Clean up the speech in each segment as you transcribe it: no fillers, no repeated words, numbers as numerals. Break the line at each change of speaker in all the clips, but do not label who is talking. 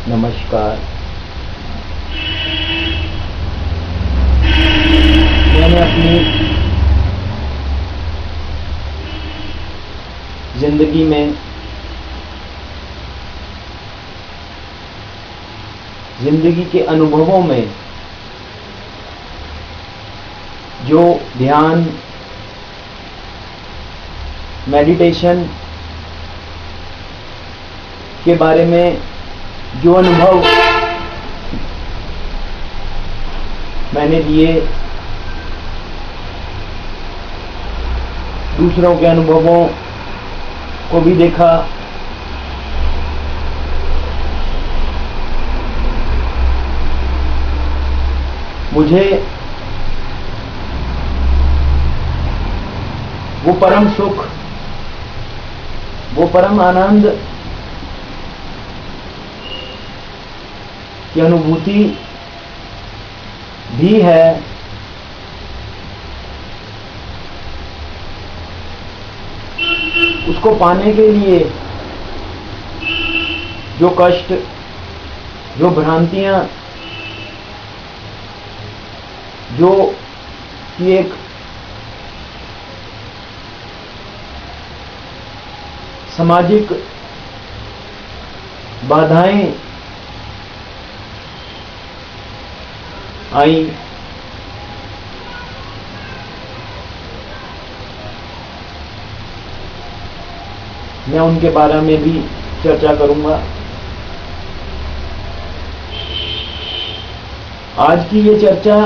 नमस्कार। मैंने अपनी जिंदगी में जिंदगी के अनुभवों में जो ध्यान, मेडिटेशन के बारे में जो अनुभव मैंने लिए, दूसरों के अनुभवों को भी देखा, मुझे वो परम सुख, वो परम आनंद की अनुभूति भी है। उसको पाने के लिए जो कष्ट, जो भ्रांतियां, जो कि एक सामाजिक बाधाएं आई, मैं उनके बारे में भी चर्चा करूंगा। आज की ये चर्चा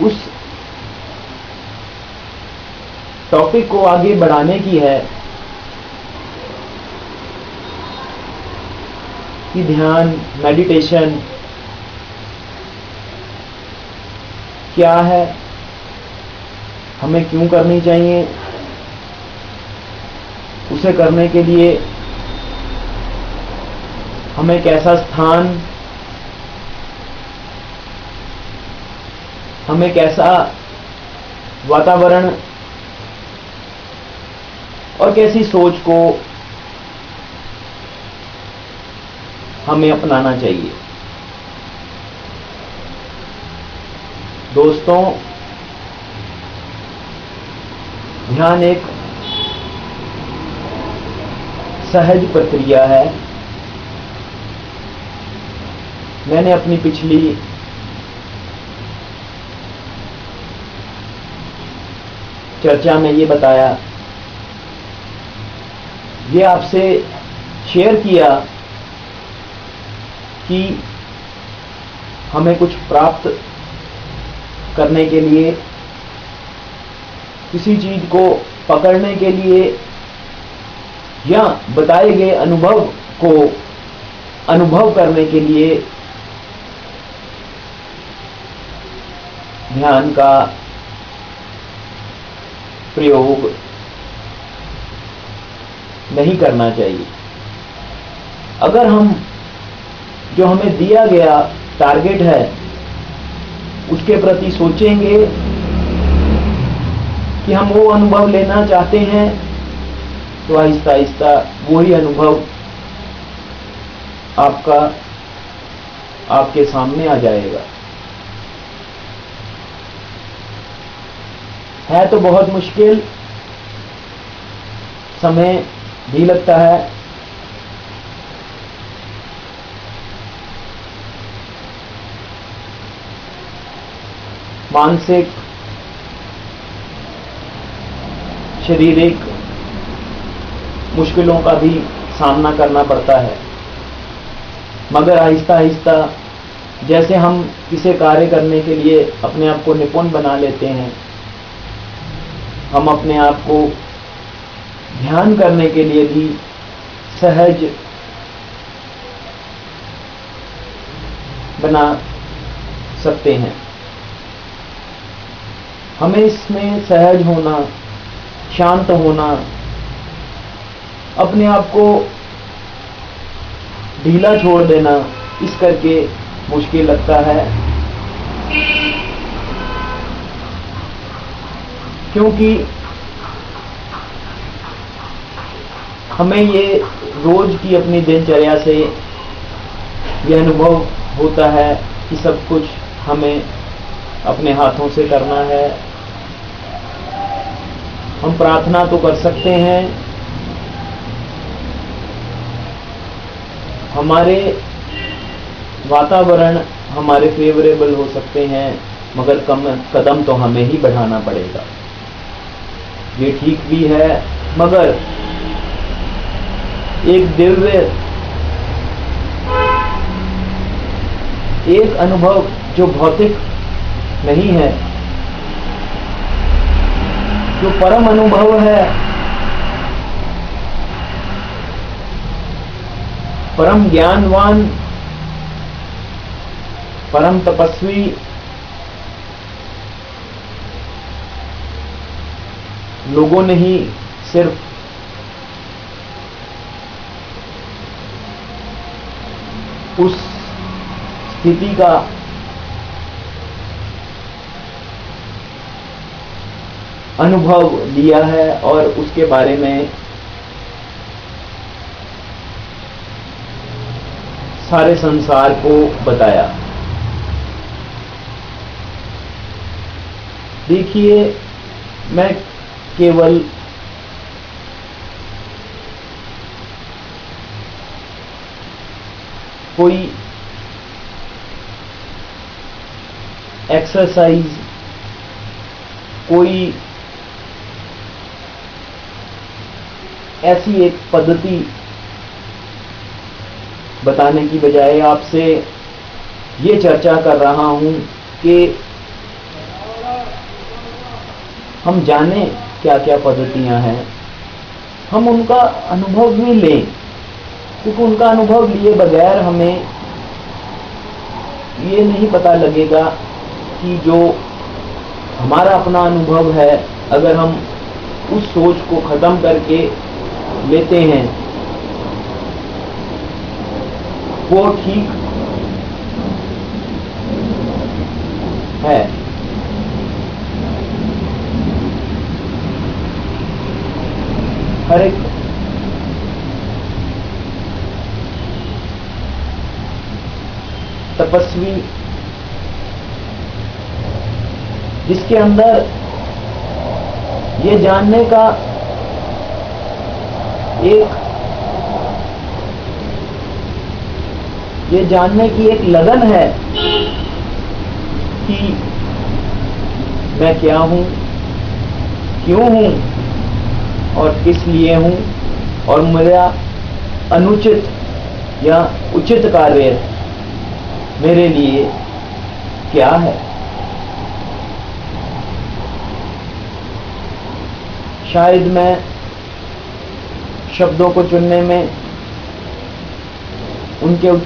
उस टॉपिक को आगे बढ़ाने की है कि ध्यान, मेडिटेशन क्या है, हमें क्यों करनी चाहिए, उसे करने के लिए हमें कैसा स्थान, हमें कैसा वातावरण और कैसी सोच को हमें अपनाना चाहिए। दोस्तों, ध्यान एक सहज प्रक्रिया है। मैंने अपनी पिछली चर्चा में ये बताया, ये आपसे शेयर किया कि हमें कुछ प्राप्त करने के लिए, किसी चीज को पकड़ने के लिए या बताए गए अनुभव को अनुभव करने के लिए ध्यान का प्रयोग नहीं करना चाहिए। अगर हम जो हमें दिया गया टारगेट है उसके प्रति सोचेंगे कि हम वो अनुभव लेना चाहते हैं, तो आहिस्ता आहिस्ता वही अनुभव आपके सामने आ जाएगा। है तो बहुत मुश्किल, समय भी लगता है, मानसिक, शारीरिक मुश्किलों का भी सामना करना पड़ता है, मगर आहिस्ता आहिस्ता जैसे हम किसी कार्य करने के लिए अपने आप को निपुण बना लेते हैं, हम अपने आप को ध्यान करने के लिए भी सहज बना सकते हैं। हमें इसमें सहज होना, शांत होना, अपने आप को ढीला छोड़ देना, इस करके मुश्किल लगता है, क्योंकि हमें ये रोज की अपनी दिनचर्या से यह अनुभव होता है कि सब कुछ हमें अपने हाथों से करना है। हम प्रार्थना तो कर सकते हैं, हमारे वातावरण हमारे फेवरेबल हो सकते हैं, मगर कदम तो हमें ही बढ़ाना पड़ेगा। ये ठीक भी है, मगर एक दिव्य, एक अनुभव जो भौतिक नहीं है, जो परम अनुभव है, परम ज्ञानवान, परम तपस्वी, लोगों ने ही सिर्फ उस स्थिति का अनुभव लिया है और उसके बारे में सारे संसार को बताया। देखिए, मैं केवल कोई एक्सरसाइज, कोई ऐसी एक पद्धति बताने की बजाय आपसे ये चर्चा कर रहा हूं कि हम जाने क्या क्या पद्धतियां हैं, हम उनका अनुभव भी लें, क्योंकि उनका अनुभव लिए बगैर हमें ये नहीं पता लगेगा कि जो हमारा अपना अनुभव है, अगर हम उस सोच को खत्म करके लेते हैं वो ठीक है। हर एक तपस्वी जिसके अंदर ये जानने का ये जानने की एक लगन है कि मैं क्या हूं, क्यों हूं और किस लिए हूं, और मेरा अनुचित या उचित कार्य मेरे लिए क्या है। शायद मैं शब्दों को चुनने में, उनके